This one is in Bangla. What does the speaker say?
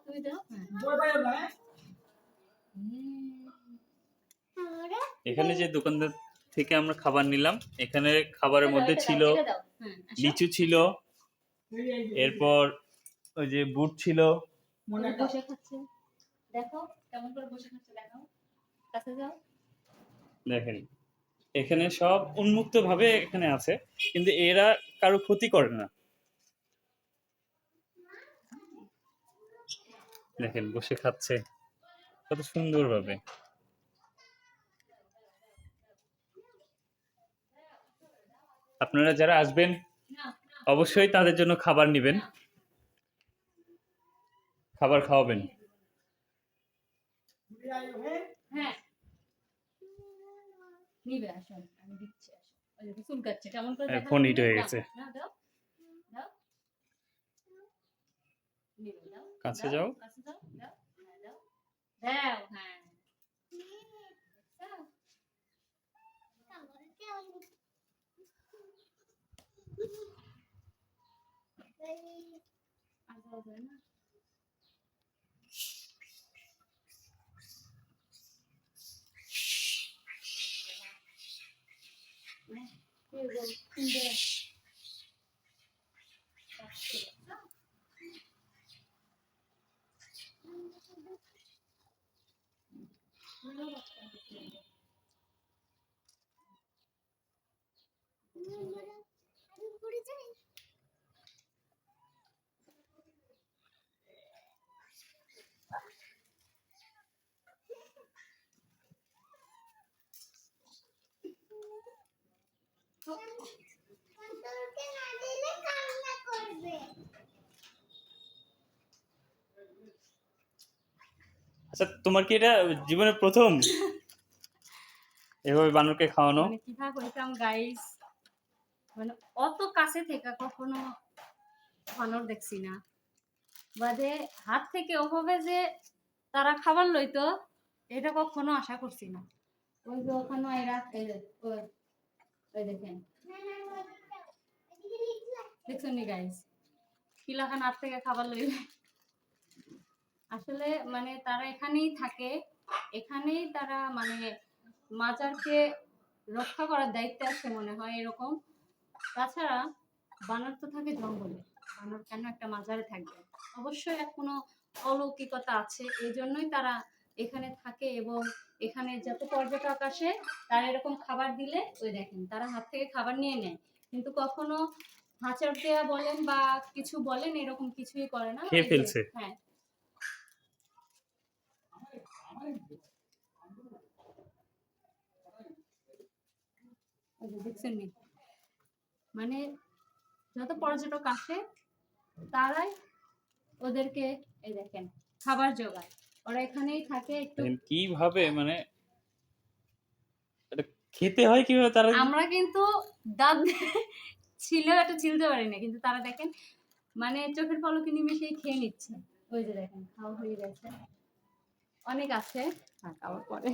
তুমি দাও এখানে যে দোকানদার থেকে আমরা খাবার নিলাম, এখানে খাবারের মধ্যে ছিল লিচু ছিল, এরপর ওই যে বুট ছিল। বসে খাচ্ছে, দেখো কেমন করে বসে খাচ্ছে, দেখো কাছে যাও। দেখেন এখানে সব উন্মুক্ত ভাবে এখানে আছে, কিন্তু এরা কারো ক্ষতি করে না। দেখেন বসে খাচ্ছে কত সুন্দর ভাবে। আপনারা যারা আসবেন অবশ্যই তাদের জন্য খাবার নেবেন, খাবার খাওয়াবেন। হ্যাঁ নিবে, আসো আমি দিচ্ছি, আসো। ওই যে চুলকাচ্ছে কেমন করে, দেখা ফোন হিট হয়ে গেছে। না দাও দাও, নিবে দাও, কাছে যাও। কাছে দাও, দাও হ্যাঁ দাও দাও, হ্যাঁ না আচ্ছা, তোমার কি এটা জীবনে প্রথম এভাবে বানরকে খাওয়ানো? মানে কিভাবে হইতাম গাইস, মানে অত কাছে থেকে কখনো বানর দেখছি না, বাদে হাত থেকে ওভাবে যে তারা খাবার লইতো এটা কখনো আশা করছি না। ওই যে ওখানে এরা ওই দেখেন, দেখছেন নি গাইস, কিলাখান হাত থেকে খাবার লইবে। আসলে মানে তারা এখানেই থাকে, এখানেই তারা মানে মাজারকে রক্ষা করার দায়িত্বে আছে মনে হয় এরকম। তাছাড়া বানর তো থাকে জঙ্গলে, বানর কেন একটা মাজারে থাকবে? অবশ্যই এক কোনো অলৌকিকতা আছে, এই জন্যই তারা এখানে থাকে। এবং এখানে যত পর্যটক আসে তারা এরকম খাবার দিলে ওই দেখেন তারা হাত থেকে খাবার নিয়ে নেয়, কিন্তু কখনো হাঁচড় দেওয়া বলেন বা কিছু বলেন এরকম কিছুই করে না। খেয়ে ফেলছে। হ্যাঁ দেখছেন নি, মানে যত পর্যটক আসে তারাই ওদেরকে এই দেখেন খাবার জোগায়, ওরা এখানেই থাকে। একটু কিভাবে মানে এটা খেতে হয় কিভাবে তারা? আমরা কিন্তু দাঁত ছিল এটা ছিলতে পারি না, কিন্তু তারা দেখেন মানে চোখের পলকে নিমেষেই খেয়ে নিচ্ছে। ওই যে দেখেন খাওয়া হয়ে গেছে, অনেক আছে, খাওয়ার পরে